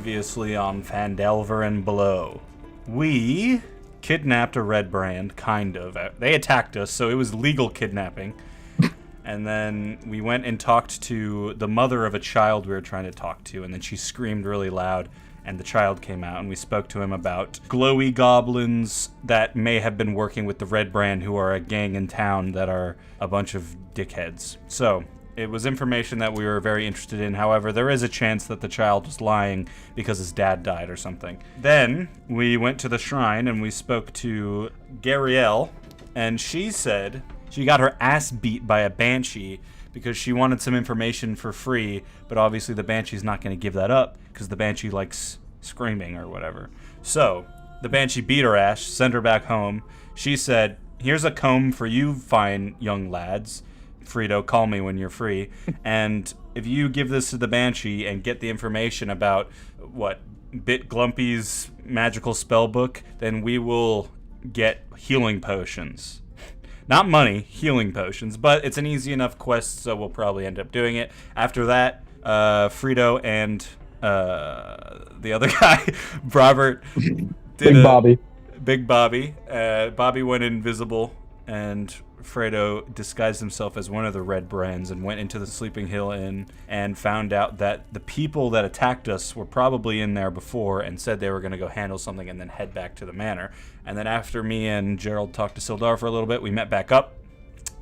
previously on Phandelver and below. We kidnapped a red brand, kind of. They attacked us, so it was legal kidnapping. And then we went and talked to the mother of a child we were trying to talk to, and then she screamed really loud, and the child came out, and we spoke to him about glowy goblins that may have been working with the red brand, who are a gang in town that are a bunch of dickheads. So it was information that we were very interested in. However, there is a chance that the child was lying because his dad died or something. Then we went to the shrine and we spoke to Garielle, and she said she got her ass beat by a banshee because she wanted some information for free, but obviously the banshee's not going to give that up because the banshee likes screaming or whatever. So the banshee beat her ass, sent her back home. She said, "Here's a comb for you fine young lads. Frito, call me when you're free. And if you give this to the Banshee and get the information about Bit Glumpy's magical spell book, then we will get healing potions." Not money, healing potions, but it's an easy enough quest, so we'll probably end up doing it. After that, Frito and the other guy, Robert, did Big Bobby. Bobby went invisible, and Fredo disguised himself as one of the red brands and went into the Sleeping Hill Inn and found out that the people that attacked us were probably in there before and said they were going to go handle something and then head back to the manor. And then after me and Gerald talked to Sildar for a little bit, we met back up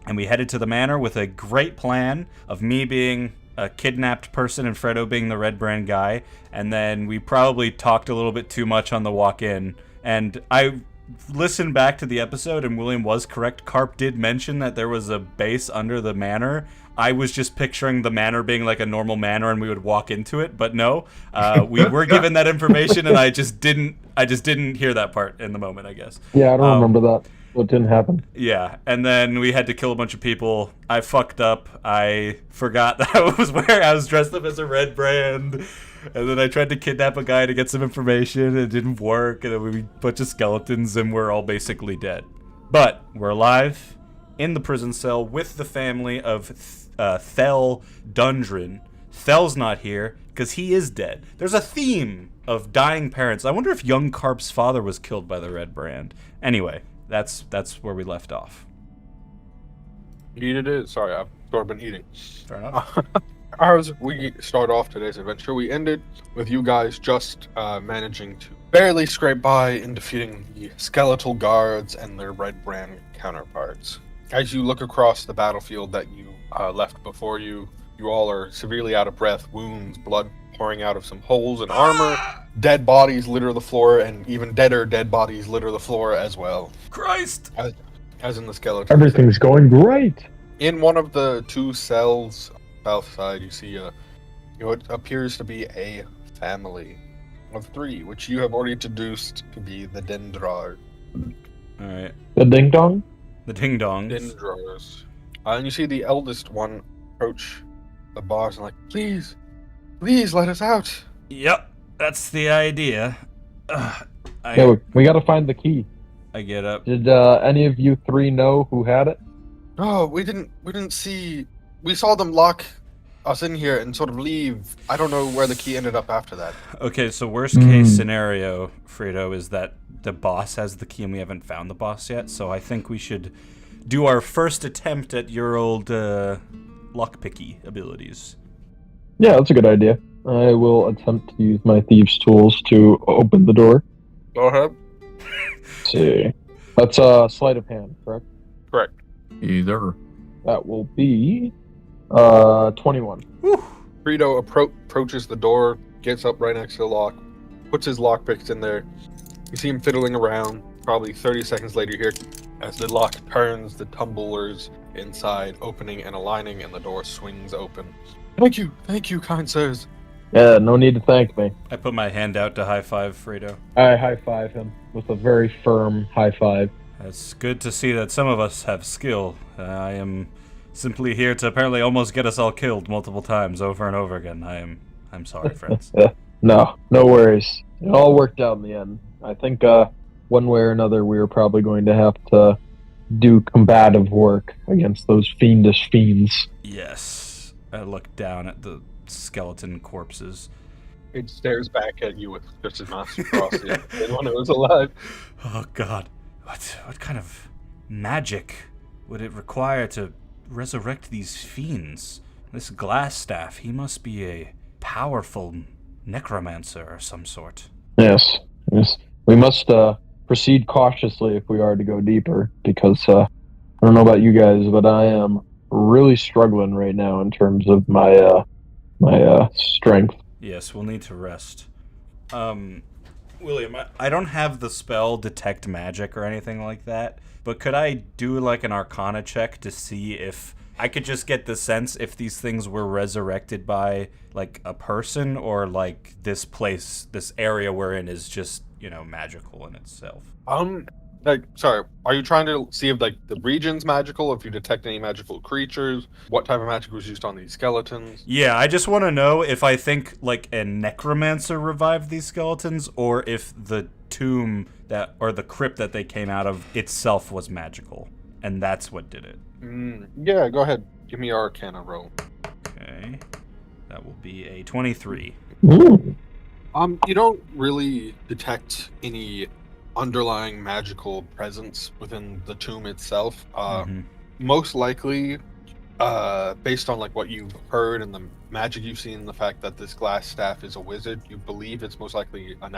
and we headed to the manor with a great plan of me being a kidnapped person and Fredo being the red brand guy. And then we probably talked a little bit too much on the walk in. And I listened back to the episode, and William was correct. Carp did mention that there was a base under the manor. I was just picturing the manor being like a normal manor, and we would walk into it. But no, we were given that information, and I just didn't hear that part in the moment, I guess. Yeah, I don't remember that. It didn't happen. Yeah, and then we had to kill a bunch of people. I fucked up. I forgot that I was dressed up as a red brand. And then I tried to kidnap a guy to get some information, and it didn't work, and then we put a bunch of skeletons, and we're all basically dead. But we're alive in the prison cell with the family of Thel Dundren. Thel's not here, because he is dead. There's a theme of dying parents. I wonder if young Carp's father was killed by the red brand. Anyway, that's where we left off. Indeed it is. Sorry, I've sort of been eating. Fair enough. As we start off today's adventure, we ended with you guys just managing to barely scrape by in defeating the skeletal guards and their red brand counterparts. As you look across the battlefield that you left before you, you all are severely out of breath, wounds, blood pouring out of some holes in armor, dead bodies litter the floor, and even deader dead bodies litter the floor as well. Christ! As in the skeleton. Everything's going great! In one of the two cells south side, you see what appears to be a family of three, which you have already deduced to be the Dendrar. Alright. The Ding Dong? The Ding Dongs. Dendrars. And you see the eldest one approach the boss and please let us out. Yep, that's the idea. We gotta find the key. I get up. Did any of you three know who had it? No, we didn't see. We saw them lock us in here and sort of leave. I don't know where the key ended up after that. Okay, so worst case scenario, Frito, is that the boss has the key and we haven't found the boss yet. So I think we should do our first attempt at your old lockpicky abilities. Yeah, that's a good idea. I will attempt to use my thieves' tools to open the door. Go ahead. Let's see. That's sleight of hand, correct? Correct. Either. That will be 21. Whew. Frito approaches the door, gets up right next to the lock, puts his lockpicks in there. You see him fiddling around. Probably 30 seconds later, you hear as the lock turns, the tumblers inside opening and aligning, and the door swings open. Thank you, kind sirs. Yeah, no need to thank me. I put my hand out to high five Frito. I high five him with a very firm high five. It's good to see that some of us have skill. I am simply here to apparently almost get us all killed multiple times over and over again. I'm sorry, friends. No worries. It all worked out in the end. I think one way or another we were probably going to have to do combative work against those fiendish fiends. Yes. I look down at the skeleton corpses. It stares back at you with just as much ferocity as anyone who was alive. Oh God, what kind of magic would it require to resurrect these fiends? This glass staff, he must be a powerful necromancer or some sort. Yes, yes. We must proceed cautiously if we are to go deeper, because I don't know about you guys, but I am really struggling right now in terms of my strength. Yes, we'll need to rest. William, I don't have the spell Detect Magic or anything like that, but could I do like an Arcana check to see if I could just get the sense if these things were resurrected by like a person or like this place, this area we're in is just, magical in itself? Sorry, are you trying to see if like the region's magical, if you detect any magical creatures, what type of magic was used on these skeletons? Yeah, I just want to know if I think like a necromancer revived these skeletons or if the tomb or the crypt that they came out of itself was magical, and that's what did it. Yeah, go ahead. Give me your Arcana roll. Okay, that will be a 23. Ooh. You don't really detect any underlying magical presence within the tomb itself. Most likely, based on like what you've heard and the magic you've seen, and the fact that this glass staff is a wizard, you believe it's most likely a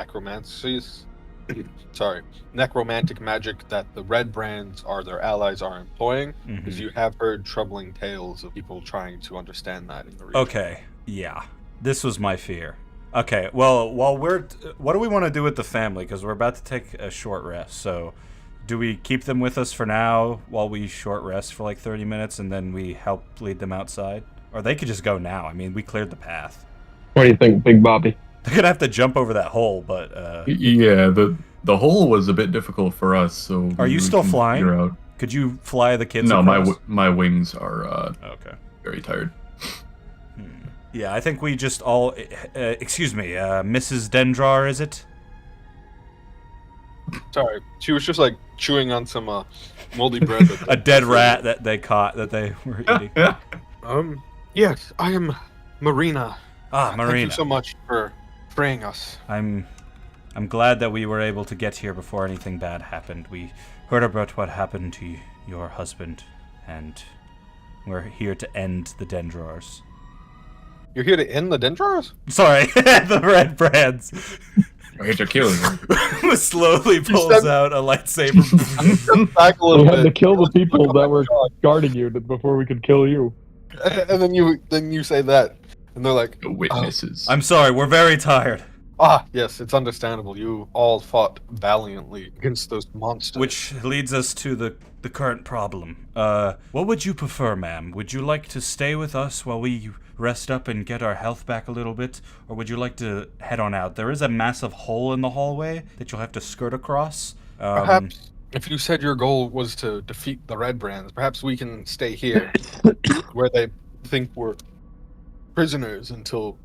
necromantic magic that the Red Brands or their allies are employing, because you have heard troubling tales of people trying to understand that in the region. Okay, yeah, this was my fear. Okay, well, what do we want to do with the family? Because we're about to take a short rest, so do we keep them with us for now while we short rest for like 30 minutes and then we help lead them outside? Or they could just go now. I mean, we cleared the path. What do you think, Big Bobby? They're going to have to jump over that hole, but... Yeah, the hole was a bit difficult for us, so... Are you still flying? Could you fly the kids No, across? my wings are okay. Very tired. Yeah, I think we just all... excuse me, Mrs. Dendrar, is it? Sorry, she was just like chewing on some moldy bread. A dead rat that they caught, that they were eating. Yes, I am Marina. Marina. Thank you so much for freeing us. I'm glad that we were able to get here before anything bad happened. We heard about what happened to your husband, and we're here to end the Dendrars. You're here to end the Dendrars? Sorry, the Red Brands. I hate to kill you. Slowly pulls out a lightsaber. Back a little We had to bit. kill the people that were guarding you before we could kill you. And then you say that, and they're like, The witnesses. I'm sorry, we're very tired. Yes, it's understandable. You all fought valiantly against those monsters. Which leads us to the current problem. What would you prefer, ma'am? Would you like to stay with us while we rest up and get our health back a little bit? Or would you like to head on out? There is a massive hole in the hallway that you'll have to skirt across. Perhaps, if you said your goal was to defeat the Red Brands, perhaps we can stay here, where they think we're prisoners until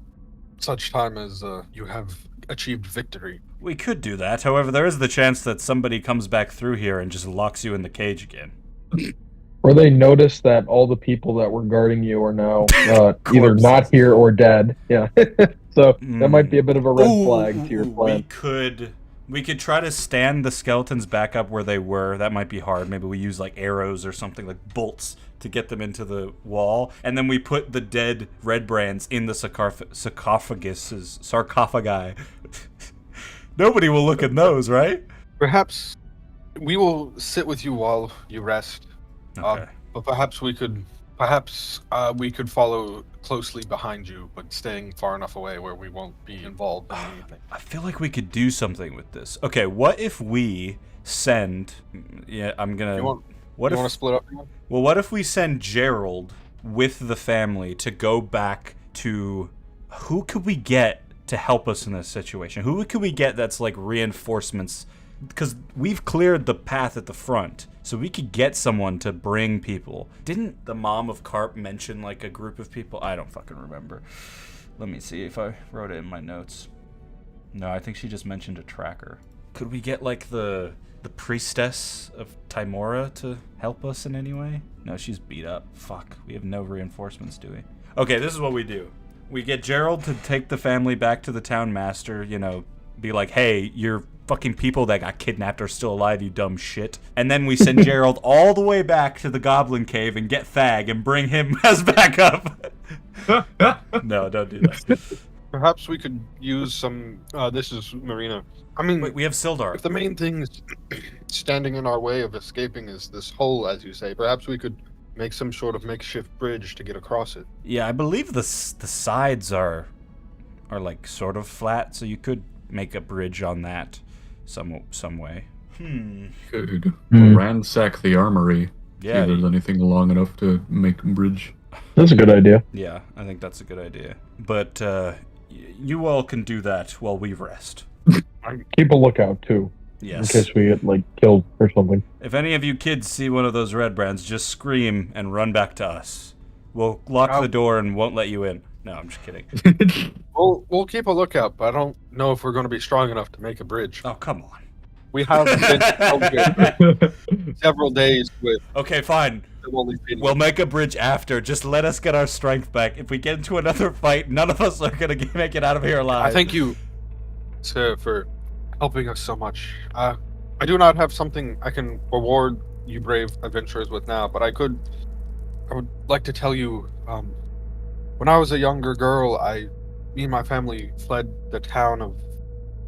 such time as you have achieved victory. We could do that. However, there is the chance that somebody comes back through here and just locks you in the cage again. Or they notice that all the people that were guarding you are now either not here or dead. Yeah. So that might be a bit of a red flag to your plan. We could try to stand the skeletons back up where they were. That might be hard. Maybe we use like arrows or something, like bolts, to get them into the wall. And then we put the dead Red Brands in the sarcophagi. Nobody will look at those, right? Perhaps we will sit with you while you rest. Okay. But perhaps we could follow closely behind you, but staying far enough away where we won't be involved in anything. I feel like we could do something with this. Okay, what if we send... Yeah, I'm gonna... You want to split up again? Well, what if we send Gerald with the family to go back to... Who could we get to help us in this situation? Who could we get that's like reinforcements? Because we've cleared the path at the front, so we could get someone to bring people. Didn't the mom of Carp mention like a group of people? I don't fucking remember. Let me see if I wrote it in my notes. No, I think she just mentioned a tracker. Could we get like the priestess of Timora to help us in any way? No, she's beat up. Fuck, we have no reinforcements, do we? Okay, this is what we do. We get Gerald to take the family back to the town master, you know, be like, hey, your fucking people that got kidnapped are still alive, you dumb shit. And then we send Gerald all the way back to the Goblin Cave and get Fag and bring him as backup. No, don't do that. Perhaps we could use some. This is Marina. I mean, Wait, we have Sildar. if the main thing standing in our way of escaping is this hole, as you say, perhaps we could make some sort of makeshift bridge to get across it. Yeah, I believe the sides are like sort of flat, so you could make a bridge on that some way. Could Hmm. ransack the armory. Yeah, See if there's anything long enough to make a bridge. That's a good idea. yeah, I think that's a good idea. But you all can do that while we rest. Keep a lookout too, Yes. in case we get like killed or something. If any of you kids see one of those red brands, just scream and run back to us. We'll lock the door and won't let you in. No, I'm just kidding. We'll keep a lookout, but I don't know if we're going to be strong enough to make a bridge. Oh, come on. We have been out here several days with Okay, fine. only been We'll make a bridge after. Just let us get our strength back. If we get into another fight, none of us are going to make it out of here alive. I thank you, sir, for helping us so much. I do not have something I can reward you brave adventurers with now, but I would like to tell you, when I was a younger girl, me and my family fled the town of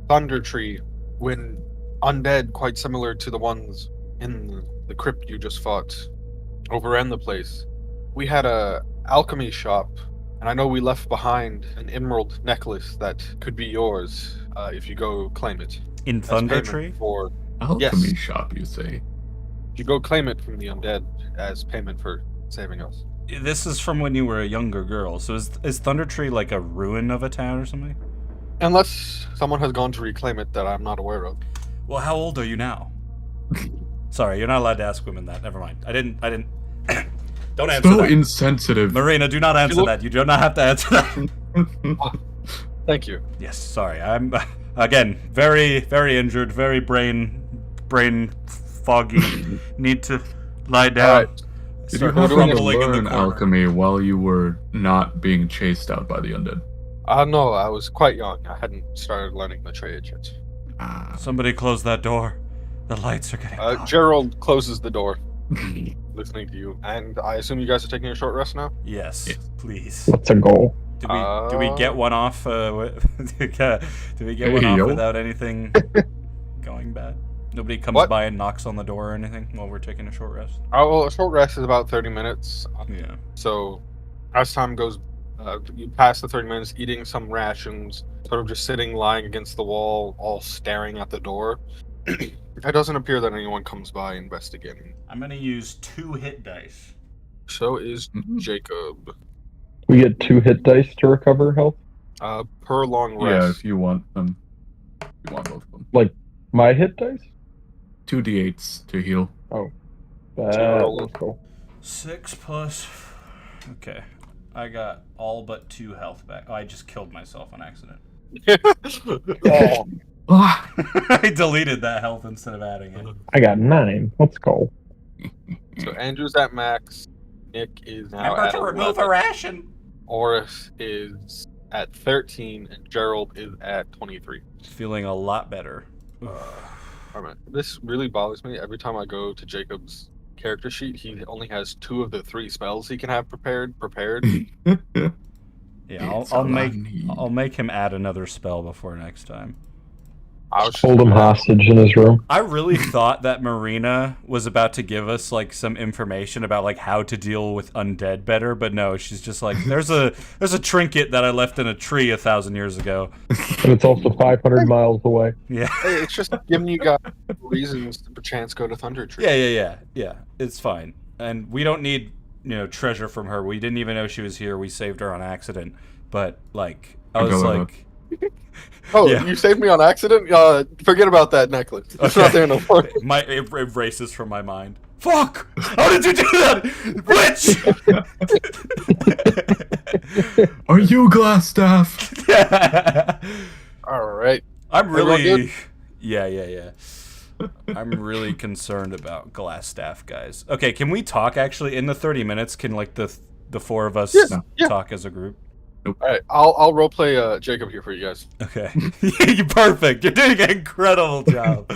Thunder Tree when undead, quite similar to the ones in the crypt you just fought, overran the place. We had a alchemy shop, and I know we left behind an emerald necklace that could be yours if you go claim it. In As Thunder payment Tree? For Alchemy Yes. shop, you say? you go claim it from the undead as payment for saving us. This is from when you were a younger girl. So is Thunder Tree like a ruin of a town or something? Unless someone has gone to reclaim it that I'm not aware of. Well, how old are you now? Sorry, you're not allowed to ask women that. Never mind. I didn't. Don't answer So that. insensitive. Marina, do not answer look- that. You do not have to answer that. Thank you. Yes, sorry. I'm again very, very injured, very brain foggy. Need to lie down. Alright. Did you Start happen to crumbling in the learn corner. alchemy while you were not being chased out by the undead? No, I was quite young. I hadn't started learning the trade yet. Ah. Somebody close that door. The lights are getting dark. Gerald closes the door, listening to you. And I assume you guys are taking a short rest now? Yes, Yes. please. What's a goal? Do we get one off? Do we get one Hey, off yo. without anything going bad? Nobody comes What? by and knocks on the door or anything while we're taking a short rest. Well, a short rest is about 30 minutes. Yeah. So, as time goes, you pass the 30 minutes eating some rations, sort of just sitting, lying against the wall, all staring at the door. It doesn't appear that anyone comes by investigating. I'm gonna use 2 hit dice. So is Mhm. Jacob. We get 2 hit dice to recover health. Per long Yeah, rest. if you want them. You want both of them. My hit dice? 2 d8s to heal. Let's go. 6 plus. Okay, I got all but 2 health back. Oh, I just killed myself on accident. Oh, Ah! I deleted that health instead of adding it. I got 9. Let's go. so Andrew's at max. Nick is now at 11. ration. Oris is at 13, and Gerald is at 23. Feeling a lot better. Alright, this really bothers me. Every time I go to Jacob's character sheet, he only has 2 of the 3 spells he can have prepared. Yeah, It's I'll all I make need. I'll make him add another spell before next time. I was Hold him hostage in his room. I really thought that Marina was about to give us like some information about like how to deal with undead better, but no, she's just like there's a trinket that I left in a tree 1,000 years ago. And it's also 500 miles away. Yeah. Hey, it's just giving you guys reasons to perchance go to Thunder Tree. Yeah. It's fine. And we don't need, treasure from her. We didn't even know she was here. We saved her on accident. But like I was Go like Oh, Yeah. you saved me on accident? Forget about that necklace. It's Okay. not there no more. it erases from my mind. Fuck! How did you do that? Witch! Are you Glassstaff? All right. I'm Everyone really good? Yeah. I'm really concerned about Glassstaff, guys. Okay, can we talk actually in the 30 minutes? Can like the 4 of us Yeah. talk as a group? Alright, I'll roleplay Jacob here for you guys. Okay. You're perfect. You're doing an incredible job.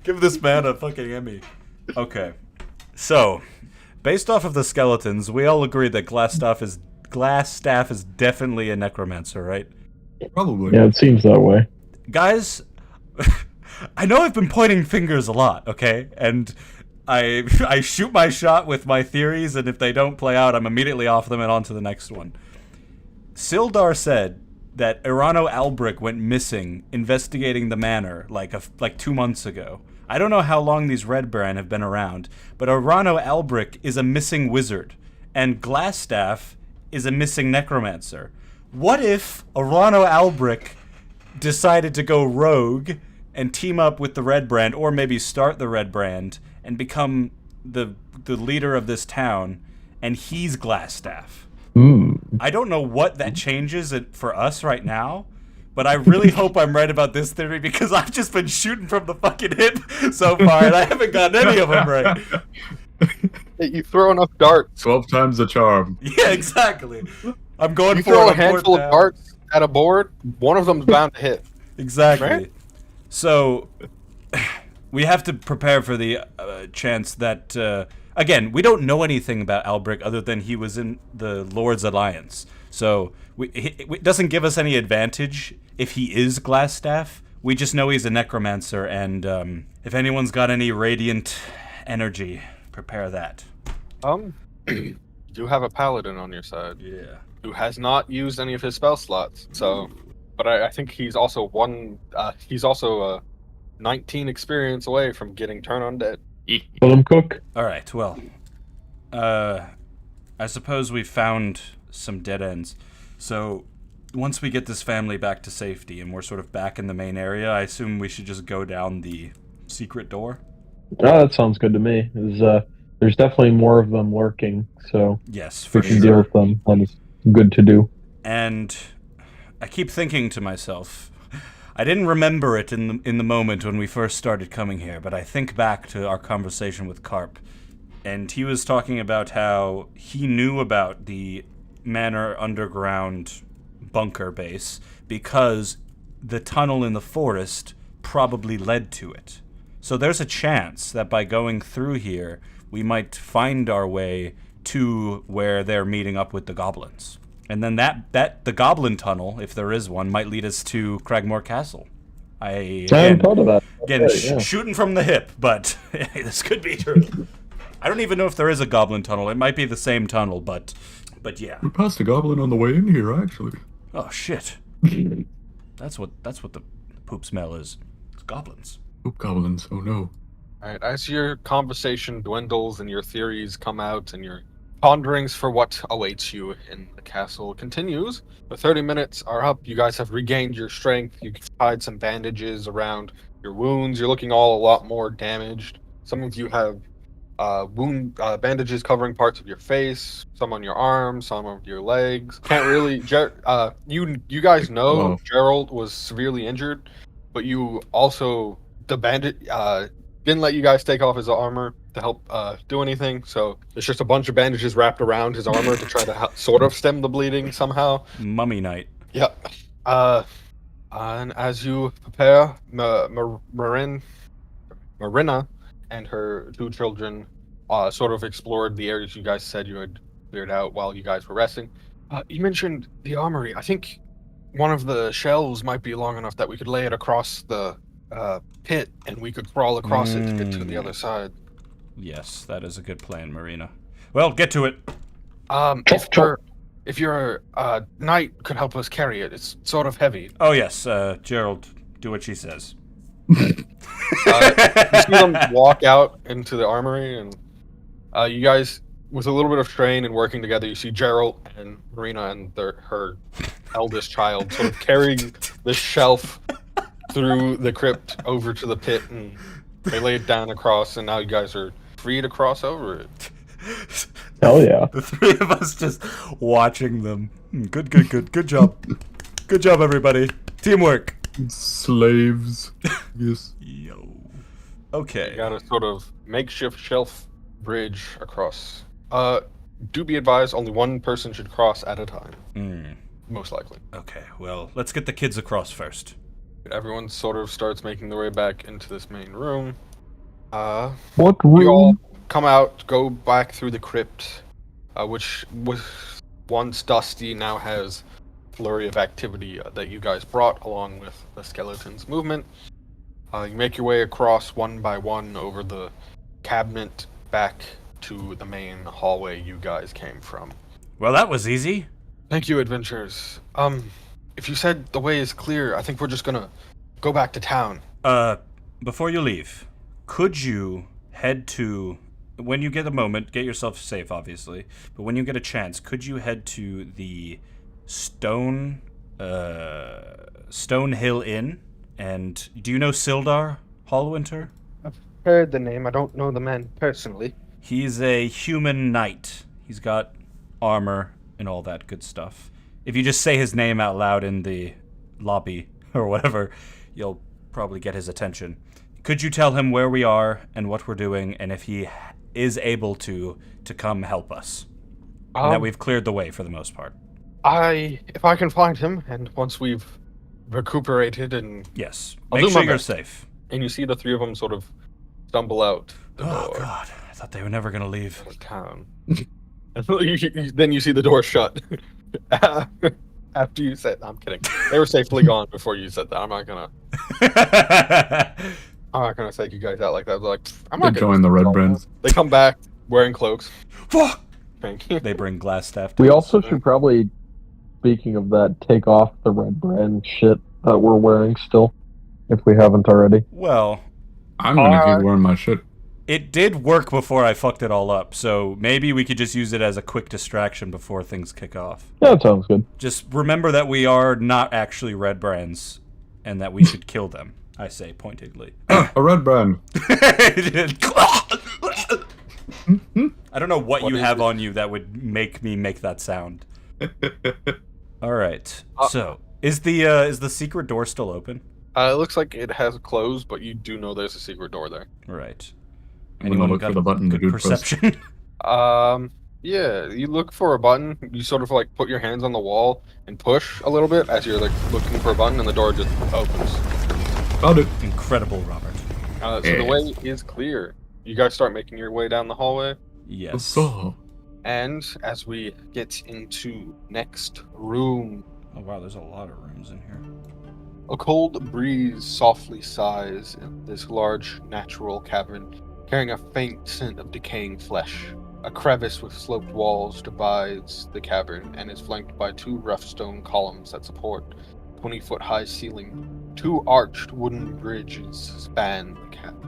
Give this man a fucking Emmy. Okay. So, based off of the skeletons, we all agree that Glassstaff is definitely a necromancer, right? Probably. Yeah, it seems that way. Guys, I know I've been pointing fingers a lot, okay? And I shoot my shot with my theories, and if they don't play out, I'm immediately off them and on to the next one. Sildar said that Irano Albric went missing investigating the manor like 2 months ago. I don't know how long these Red Brand have been around, but Irano Albric is a missing wizard, and Glassstaff is a missing necromancer. What if Irano Albric decided to go rogue and team up with the Red Brand, or maybe start the Red Brand and become the leader of this town, and he's Glassstaff? I don't know what that changes it for us right now, but I really hope I'm right about this theory, because I've just been shooting from the fucking hip so far, and I haven't gotten any of them right. Hey, you throw enough darts. 12 times the charm. Yeah, exactly. I'm going You for throw it. a handful of darts at a board, one of them's bound to hit. Exactly. Right? So, we have to prepare for the chance that, again, we don't know anything about Albric other than he was in the Lord's Alliance. So, it doesn't give us any advantage if he is Glassstaff. We just know he's a necromancer, and if anyone's got any radiant energy, prepare that. You do have a paladin on your side. Yeah. Who has not used any of his spell slots. So, but I think he's also 19 experience away from getting turn undead. Let him cook. All right. Well, I suppose we found some dead ends. So, once we get this family back to safety and we're sort of back in the main area, I assume we should just go down the secret door. Oh, that sounds good to me. There's definitely more of them lurking, so Yes, for we can sure. deal with them. That is good to do. And I keep thinking to myself, I didn't remember it in the moment when we first started coming here, but I think back to our conversation with Carp, and he was talking about how he knew about the Manor underground bunker base because the tunnel in the forest probably led to it. So there's a chance that by going through here, we might find our way to where they're meeting up with the goblins. And then the goblin tunnel, if there is one, might lead us to Cragmore Castle. I hadn't thought of that. Again, Right, yeah. shooting from the hip, but this could be true. I don't even know if there is a goblin tunnel. It might be the same tunnel, but yeah. We passed a goblin on the way in here, actually. Oh shit. That's what the poop smell is. It's goblins. Oop, goblins. Oh no. Alright, as your conversation dwindles and your theories come out and your ponderings for what awaits you in the castle continues, the 30 minutes are up. You guys have regained your strength. You've tied some bandages around your wounds. You're looking all a lot more damaged. Some of you have bandages covering parts of your face, some on your arms, some of your legs. Can't really. You guys know Wow. Gerald was severely injured, but you also didn't let you guys take off his armor to help do anything. So there's just a bunch of bandages wrapped around his armor to try to sort of stem the bleeding somehow. Mummy night. Yep. And as you prepare, Marina and her 2 children sort of explored the areas you guys said you had cleared out while you guys were resting. You mentioned the armory. I think one of the shelves might be long enough that we could lay it across the pit and we could crawl across it to get to the other side. Yes, that is a good plan, Marina. Well, get to it. If your knight could help us carry it, it's sort of heavy. Oh yes, Gerald, do what she says. You see them walk out into the armory, and you guys, with a little bit of strain and working together, you see Gerald and Marina and her eldest child sort of carrying this shelf through the crypt over to the pit, and they lay it down across, and now you guys are free to cross over it. Hell yeah. The 3 of us just watching them. Good job. Good job, everybody. Teamwork. Slaves. Yes. Yo. You Okay. got a sort of makeshift shelf bridge across. do be advised, only one person should cross at a time, Hmm. most likely. Okay, well, let's get the kids across first. Everyone sort of starts making their way back into this main room. What You all room? come out, go back through the crypt, which was once dusty, now has flurry of activity that you guys brought along with the skeleton's movement. You make your way across one by one over the cabinet back to the main hallway you guys came from. Well, that was easy. Thank you, adventurers. If you said the way is clear, I think we're just gonna go back to town. Before you leave, could you head to, when you get a moment, get yourself safe, obviously, but when you get a chance, could you head to the Stone Hill Inn? And do you know Sildar Hallwinter? Heard the name. I don't know the man personally. He's a human knight. He's got armor and all that good stuff. If you just say his name out loud in the lobby or whatever, you'll probably get his attention. Could you tell him where we are and what we're doing, and if he is able to come help us? And that we've cleared the way for the most part. If I can find him, and once we've recuperated and Yes. I'll Make do sure my you're best. safe. And you see the three of them sort of stumble out the Oh, door God. I thought they were never going to leave. of town. And then you see the door shut. After you said, I'm kidding. They were safely gone before you said that. I'm not gonna take you guys out like that. Like, I'm not They gonna join the Red Brands. They come back wearing cloaks. Fuck! Thank you. They bring glass staff. We to us. also should probably, speaking of that, take off the red brand shit that we're wearing still, if we haven't already. Well, I'm gonna keep wearing my shit. it did work before I fucked it all up, so maybe we could just use it as a quick distraction before things kick off. Yeah, that sounds good. Just remember that we are not actually red brands, and that we should kill them, I say pointedly. A Red Brand. I don't know what you is have it? on you that would make me make that sound. All right. So, is the secret door still open? It looks like it has closed, but you do know there's a secret door there. Right. I'm gonna look for the button the good dude pressed. perception? Yeah, you look for a button. You sort of like put your hands on the wall and push a little bit as you're like looking for a button, and the door just opens. Found it. Incredible, Robert. So the way is clear. You guys start making your way down the hallway, Yes. So, and as we get into next room, Oh wow, there's a lot of rooms in here. a cold breeze softly sighs in this large natural cavern, carrying a faint scent of decaying flesh. A crevice with sloped walls divides the cavern and is flanked by two rough stone columns that support 20-foot high ceiling. Two arched wooden bridges span the cavern.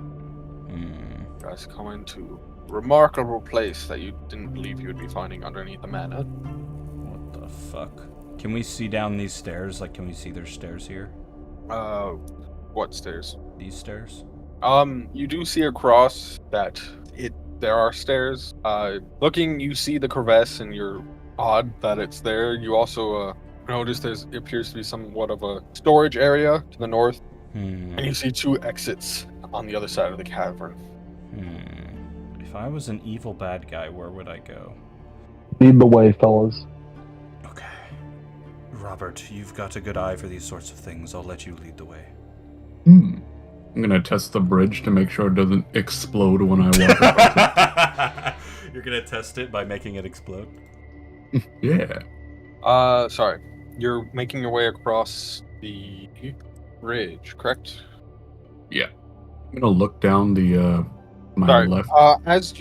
You guys come into a remarkable place that you didn't believe you would be finding underneath the manor. What the fuck? Can we see down these stairs? Like, can we see there's stairs here? What stairs? These stairs? You do see across that there are stairs. Looking, you see the crevice and you're odd that it's there. You also notice it appears to be somewhat of a storage area to the north, and you see two exits on the other side of the cavern. If I was an evil bad guy, where would I go? Lead the way, fellas. Okay. Robert, you've got a good eye for these sorts of things. I'll let you lead the way. I'm gonna test the bridge to make sure it doesn't explode when I walk across You're gonna test it by making it explode? it. Yeah. Sorry. You're making your way across the bridge, correct? I'm gonna look down the my Sorry. left. I was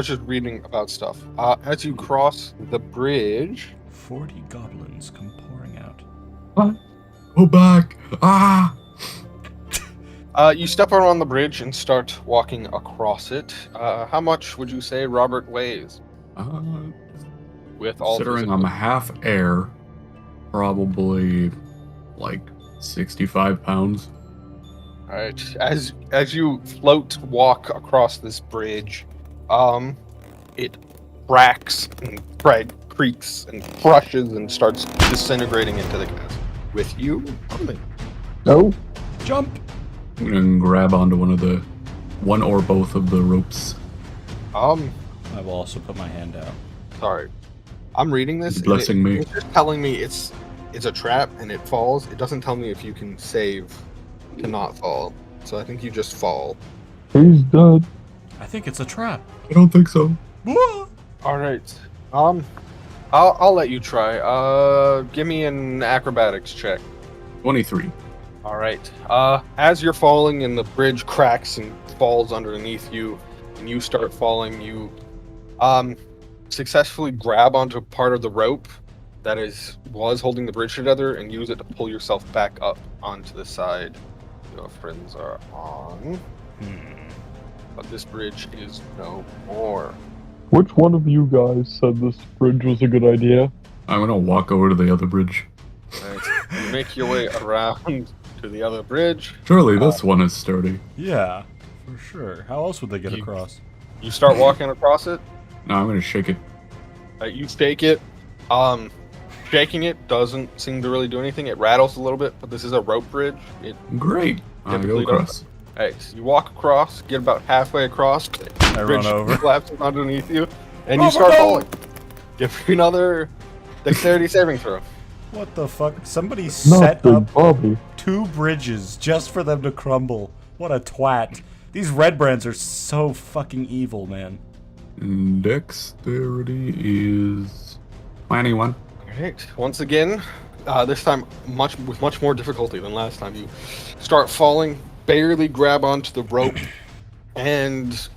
just reading about stuff. As you cross the bridge, 40 goblins come pouring out. Go back! Ah! you step out on the bridge and start walking across it. How much would you say Robert weighs? With all Considering I'm half air, probably like 65 pounds. Alright, as you walk across this bridge, it cracks and creaks and crushes and starts disintegrating into the chasm. With you, No? Jump! I'm gonna grab onto one or both of the ropes. I will also put my hand out. Sorry. I'm reading this. and Blessing me. It's just telling me it's a trap and it falls. It doesn't tell me if you can save to not fall. So I think you just fall. He's dead. I think it's a trap. I don't think so. Whoa! All right. I'll let you try. Give me an acrobatics check. 23. All right. As you're falling and the bridge cracks and falls underneath you, and you start falling, you successfully grab onto part of the rope that was holding the bridge together and use it to pull yourself back up onto the side your friends are on. But this bridge is no more. Which one of you guys said this bridge was a good idea? I'm gonna walk over to the other bridge. Right. You make your way around to the other bridge. Surely this one is sturdy. Yeah, for sure. How else would they get You- across? You start walking across it. No, I'm gonna shake it. You shake it. Shaking it doesn't seem to really do anything. It rattles a little bit, but this is a rope bridge. It Great. I go typically across. doesn't. Hey, so you walk across, get about halfway across, the I bridge run over. collapses underneath you, and you start falling. Give me another dexterity saving throw. What the fuck? Somebody set Not the up Bobby. 2 bridges just for them to crumble. What a twat. These red brands are so fucking evil, man. Dexterity is 21. Alright, once again, this time with much more difficulty than last time. You start falling, barely grab onto the rope and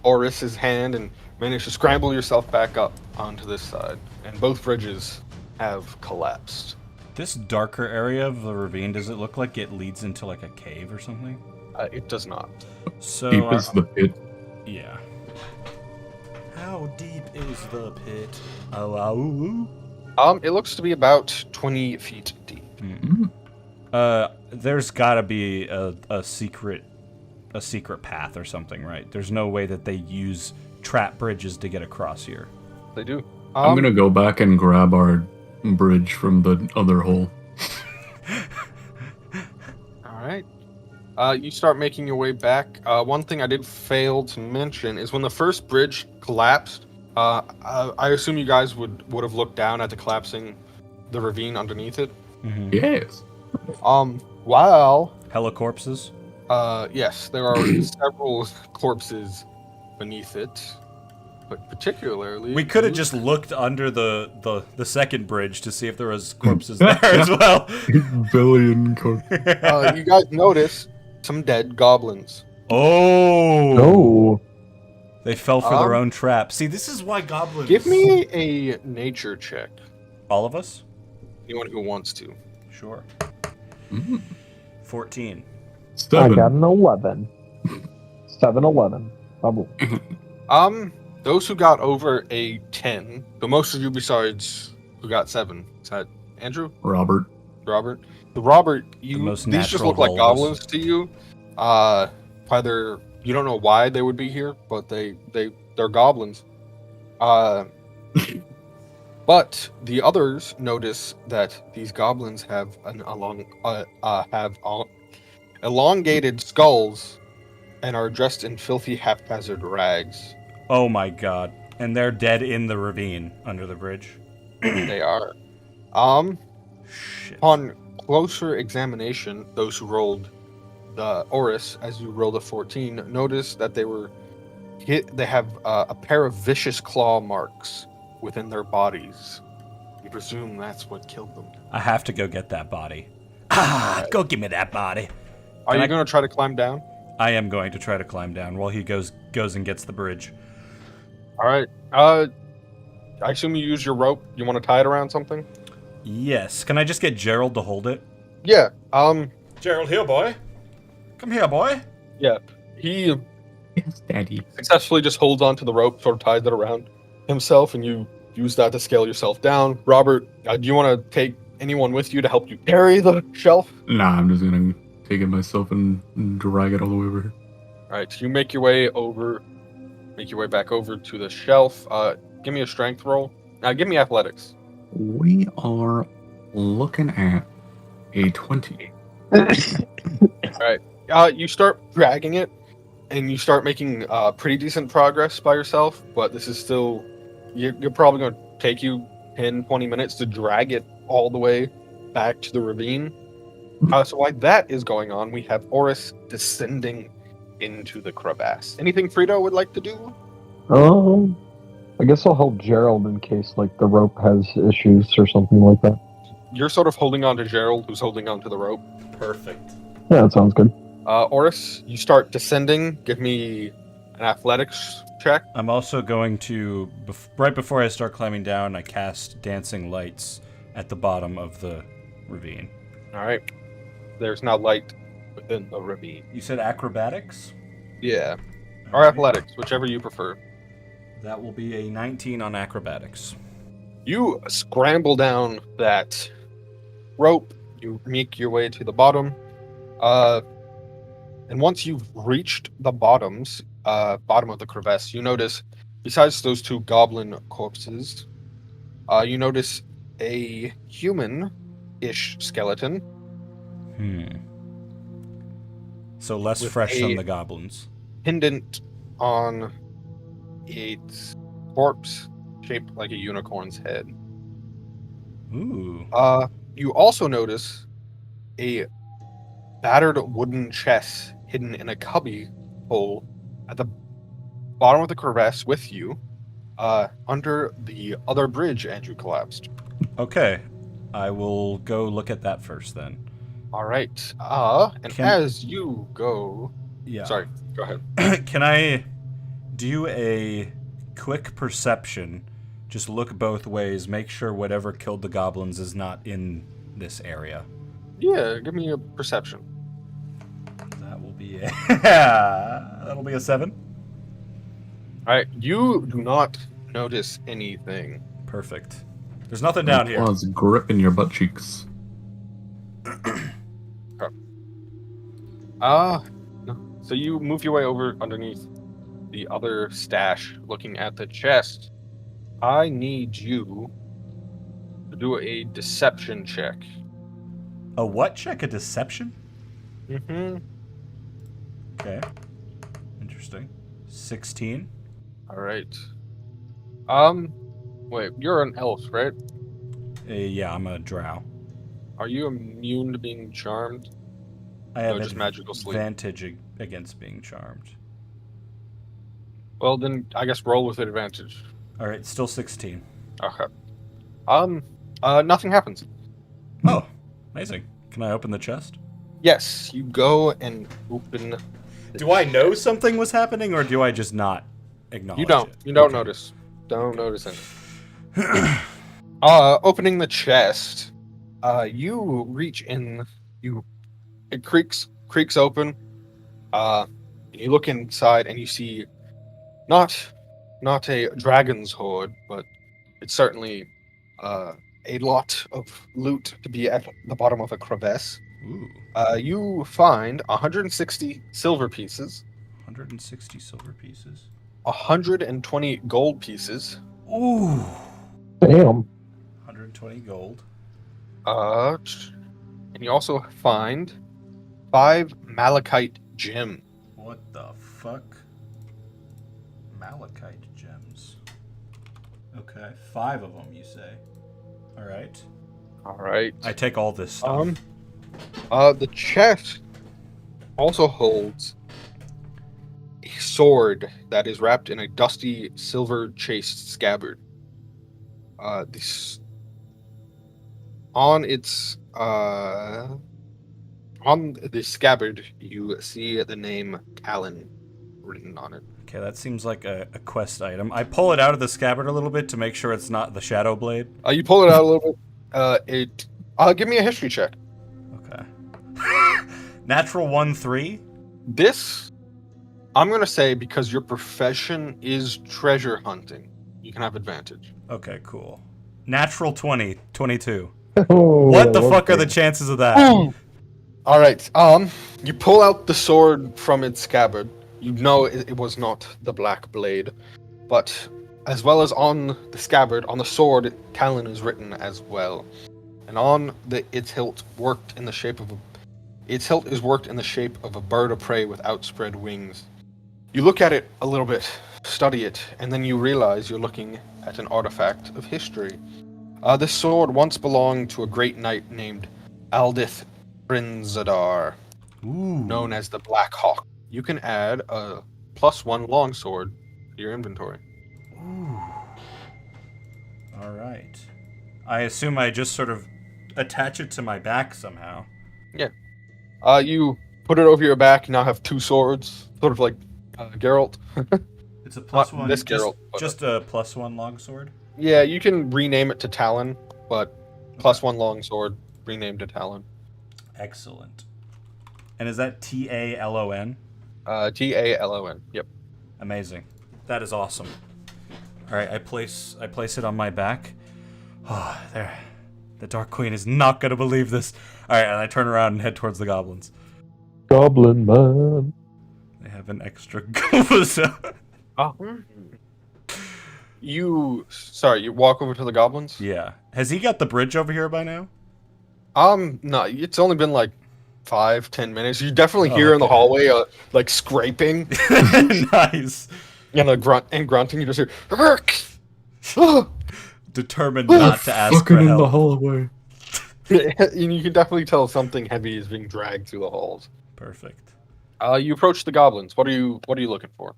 Oris's hand and manage to scramble yourself back up onto this side. And both bridges have collapsed. This darker area of the ravine, does it look like it leads into like a cave or something? It does not. So, Deep is the pit. yeah. How deep is the pit? Oh, It looks to be about 20 feet deep. there's gotta be a secret path or something, right? There's no way that they use trap bridges to get across here. They do. I'm gonna go back and grab our bridge from the other hole. Alright. You start making your way back. One thing I did fail to mention is when the first bridge collapsed, I assume you guys would have looked down at the collapsing, the ravine underneath it. Yes. While, Hella corpses? yes, there are several corpses beneath it, but particularly... We could have just looked under the second bridge to see if there was corpses there as well. Billion corpse. you guys notice some dead goblins. Oh! No. They fell for their own trap. See, this is why goblins... Give me a nature check. All of us? Anyone who wants to. Sure. 14. I 7. got an 11. 7-11. Those who got over a 10, but most of you besides who got 7, is that Andrew? Robert. Robert? Robert, The most these just natural look like roles. goblins to you. Either you don't know why they would be here, but they're goblins. But the others notice that these goblins have elongated skulls and are dressed in filthy, haphazard rags. Oh my god. And they're dead in the ravine under the bridge. They are. Shit. Upon closer examination, those who rolled the Oris, as you rolled a 14, notice that they have a pair of vicious claw marks within their bodies. You presume that's what killed them. I have to go get that body. Go give me that body. Are Can you I- going to try to climb down? I am going to try to climb down while he goes and gets the bridge. All right. I assume you use your rope. You want to tie it around something? Yes. Can I just get Gerald to hold it? Yeah. Gerald, here, boy. Come here, boy. Yeah. He Yes, Daddy. successfully just holds onto the rope, sort of ties it around himself, and you use that to scale yourself down. Robert, do you want to take anyone with you to help you carry the shelf? Nah, I'm just gonna take it myself and drag it all the way over here. All right, so you make your way back over to the shelf. Give me a strength roll. Now, give me athletics. We are looking at a 20. You start dragging it, and you start making pretty decent progress by yourself, but this is still You're probably going to take you 10, 20 minutes to drag it all the way back to the ravine. So while that is going on, we have Oris descending into the crevasse. Anything Frito would like to do? I guess I'll help Gerald in case like the rope has issues or something like that. You're sort of holding on to Gerald, who's holding on to the rope. Perfect. Yeah, that sounds good. Oris, you start descending. Give me an athletics check. I'm also going to, right before I start climbing down, I cast Dancing Lights at the bottom of the ravine. All right. There's now light within the ravine. You said acrobatics? Yeah. Or Alright. athletics, whichever you prefer. That will be a 19 on acrobatics. You scramble down that rope. You make your way to the bottom. And once you've reached the bottom of the crevasse, you notice, besides those two goblin corpses, you notice a human-ish skeleton. So less With fresh a- than the goblins. Pendant on its corpse shaped like a unicorn's head. Ooh. You also notice a battered wooden chest hidden in a cubby hole at the bottom of the crevasse with you, under the other bridge Andrew collapsed. Okay. I will go look at that first then. All right. And Can- as you go, Yeah. sorry, go ahead. Can I do a quick perception? Just look both ways, make sure whatever killed the goblins is not in this area. Yeah, give me a perception. That will be that'll be a 7. All right, you do not notice anything. Perfect. There's nothing down here. Claws gripping your butt cheeks. So you move your way over underneath the other stash, looking at the chest. I need you to do a deception check. A what check? A deception? Mm-hmm. Okay. Interesting. 16. All right. Wait, you're an elf, right? Yeah, I'm a drow. Are you immune to being charmed? I have No, just magical sleep. advantage against being charmed. Well, then I guess roll with advantage. All right, still 16. Okay. Nothing happens. Oh, amazing. Can I open the chest? Yes, you go and open. Do I know something was happening, or do I just not acknowledge You don't. it? You don't Okay. notice. Don't notice anything. Opening the chest, you reach in. It creaks open. You look inside and you see not a dragon's hoard, but it's certainly a lot of loot to be at the bottom of a crevasse. Ooh, You find 160 silver pieces, 160 silver pieces. 120 gold pieces, Ooh, Damn. 120 gold. and you also find 5 malachite gems. What the fuck? Malachite gems. Okay, 5 of them, you say. All right. All right. I take all this stuff. The chest also holds a sword that is wrapped in a dusty silver chased scabbard. This on its on the scabbard you see the name Callan written on it. Okay, that seems like a quest item. I pull it out of the scabbard a little bit to make sure it's not the shadow blade. You pull it out a little bit. Give me a history check. Okay. Natural 1-3. This, I'm gonna say, because your profession is treasure hunting, you can have advantage. Okay, cool. Natural 20, 22. Oh, What the fuck are the okay. chances of that? All right. You pull out the sword from its scabbard. You know it was not the black blade, but as well as on the scabbard, on the sword, Callan is written as well, and on its hilt worked in the shape of its hilt is worked in the shape of a bird of prey with outspread wings. You look at it a little bit study it, and then you realize you're looking at an artifact of history. This sword once belonged to a great knight named Aldith Brinzadar, Ooh. known as the Black Hawk. You can add a +1 longsword to your inventory. Ooh. All right. I assume I just sort of attach it to my back somehow. You put it over your back, now have 2 swords, sort of like Geralt. It's a +1. Not this just, Geralt, but just a +1 longsword. Yeah, you can rename it to Talon, but +1 longsword, renamed to Talon. Excellent. And is that Talon? Talon. Yep. Amazing. That is awesome. All right, I place it on my back. Oh, there. The Dark Queen is not gonna believe this. All right, and I turn around and head towards the goblins. Goblin man. They have an extra goblin. Oh. You walk over to the goblins? Yeah. Has he got the bridge over here by now? No, it's only been like 5-10 minutes. You definitely hear in the hallway, like scraping Nice. and grunting. You just hear, "Ark!" Determined not to ask for Fucking in the help. hallway. And you can definitely tell something heavy is being dragged through the halls. Perfect. You approach the goblins. What are you looking for?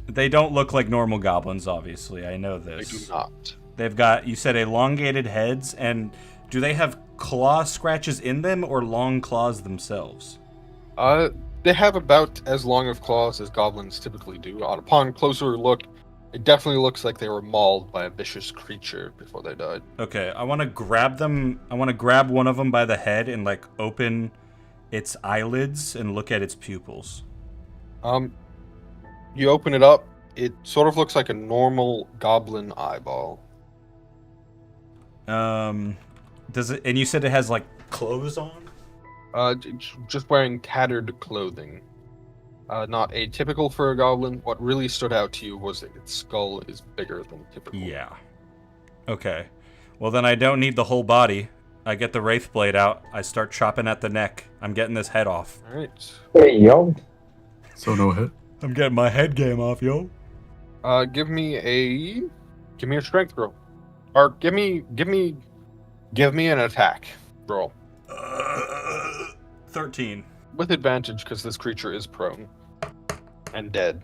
They don't look like normal goblins, obviously. I know They this. do not. They've got, you said, elongated heads, and do they have claw scratches in them or long claws themselves? They have about as long of claws as goblins typically do. Upon closer look, it definitely looks like they were mauled by a vicious creature before they died. Okay, I want to grab them. I want to grab one of them by the head and, like, open its eyelids and look at its pupils. You open it up. It sort of looks like a normal goblin eyeball. Does it? And you said it has, like, clothes on? Just wearing tattered clothing. Not atypical for a goblin. What really stood out to you was that its skull is bigger than typical. Yeah. Okay. Well, then I don't need the whole body. I get the Wraith Blade out. I start chopping at the neck. I'm getting this head off. All right. Hey, yo. So no hit. I'm getting my head game off, yo. Give me a strength roll, or give me an attack roll 13. with advantage because this creature is prone and dead.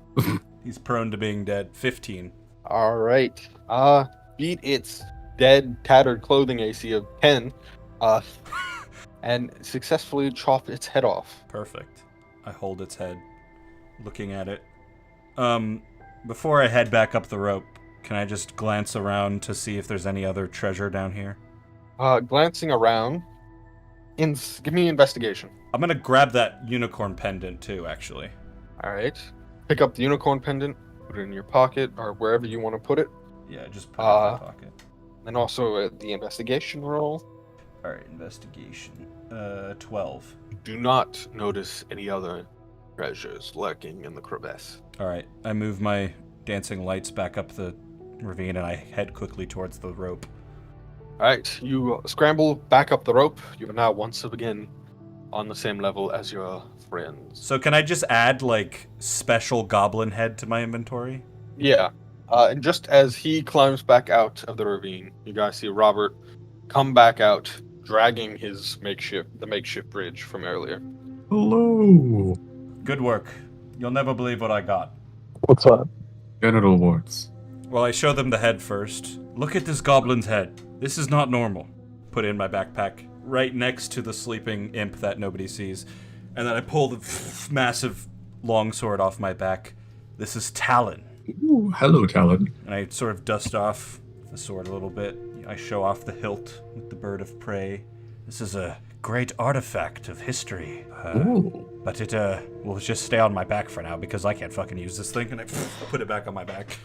He's prone to being dead. 15. All right. Beat its dead, tattered clothing AC of 10, and successfully chop its head off. Perfect. I hold its head, looking at it. Before I head back up the rope, can I just glance around to see if there's any other treasure down here? Glancing around, give me investigation. I'm gonna grab that unicorn pendant too, actually. All right. Pick up the unicorn pendant, put it in your pocket or wherever you want to put it, Yeah, just put it in my pocket. and also the investigation roll. Alright, investigation. 12. Do not notice any other treasures lurking in the crevice. Alright, I move my dancing lights back up the ravine and I head quickly towards the rope. Alright, you scramble back up the rope. You are now once again on the same level as your friends. So can I just add, like, special goblin head to my inventory? Yeah. And just as he climbs back out of the ravine, you guys see Robert come back out, dragging the makeshift bridge from earlier. Hello. Good work. You'll never believe what I got. What's up? Genital warts. Well, I show them the head first. Look at this goblin's head. This is not normal. Put it in my backpack, right next to the sleeping imp that nobody sees. And then I pull the massive longsword off my back. This is Talon. Ooh, hello, Talon. And I sort of dust off the sword a little bit. I show off the hilt with the bird of prey. This is a great artifact of history. Ooh. But it will just stay on my back for now because I can't fucking use this thing. And I put it back on my back.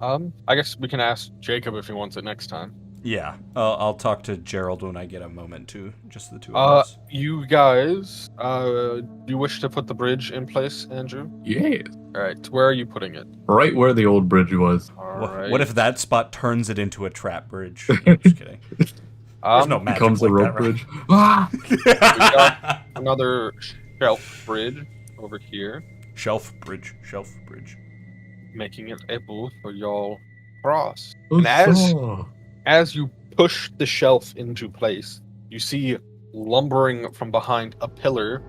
I guess we can ask Jacob if he wants it next time. Yeah, I'll talk to Gerald when I get a moment too. Just the two of us. You guys, do you wish to put the bridge in place, Andrew? Yes. Alright, where are you putting it? Right where the old bridge was. Alright. What if that spot turns it into a trap bridge? No, just kidding. There's no magic Becomes a like rope that, right? bridge. Ah! We got another shelf bridge over here. Shelf bridge. Shelf bridge. making it able for y'all to cross. Oh, And Huzzah. as you push the shelf into place, you see lumbering from behind a pillar,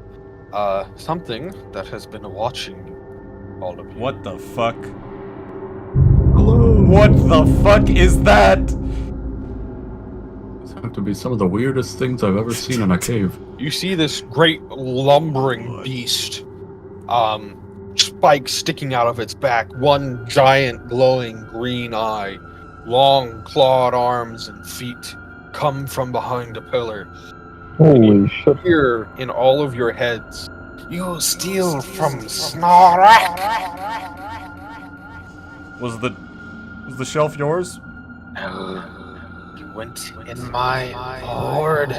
something that has been watching you, all of you. What the fuck? Hello. What the fuck is that? These have to be some of the weirdest things I've ever seen in a cave. You see this great lumbering beast, spikes sticking out of its back, one giant glowing green eye, long clawed arms and feet come from behind a pillar. Holy shit. Here in all of your heads, you steal from Snorak. Was the shelf yours? You went in my hoard.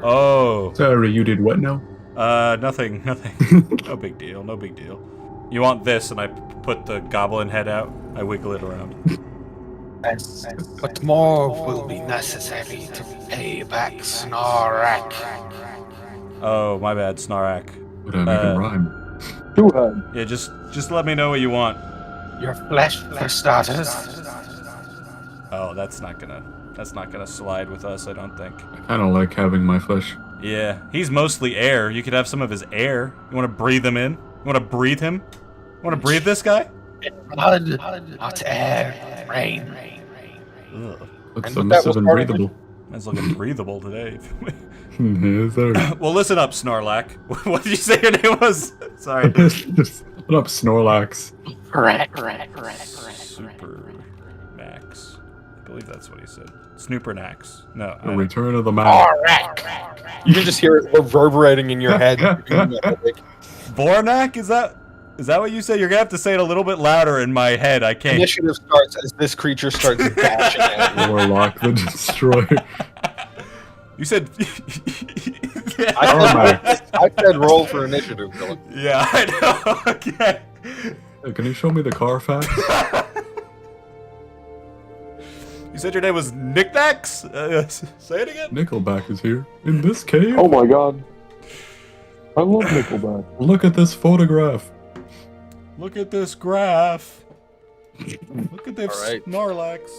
Oh. Sorry, you did what now? Nothing. No big deal. No big deal. You want this, and I put the goblin head out. I wiggle it around. But more will be necessary to pay back Snorak. Oh, my bad, Snarak. Would I make it rhyme? Two head. Yeah, just let me know what you want. Your flesh, for starters. Oh, that's not gonna slide with us, I don't think. I kind of like having my flesh. Yeah, he's mostly air. You could have some of his air. You want to breathe him in? You want to breathe him? You want to breathe this guy? Blood, not air, rain. Ugh. Looks And with that, submissive and we'll start breathable. That's looking breathable today. Yes, sir. Well, listen up, Snorlack. What did you say your name was? Sorry. What up, Snorlax? Correct. Super Max. I believe that's what he said. Snoopernax. No. The return of the Mac. You can just hear it reverberating in your head. Vornak? Is that what you said? You're gonna have to say it a little bit louder in my head. I can't. Initiative starts as this creature starts bashing at you. Warlock the Destroyer. You said. I said roll for initiative, Dylan. Yeah, I know. Okay. Hey, can you show me the Carfax? You said your name was Knickknacks? Say it again. Nickelback is here. In this cave? Oh my god. I love Nickelback. Look at this photograph. Look at this graph. Look at this All right. Snorlax.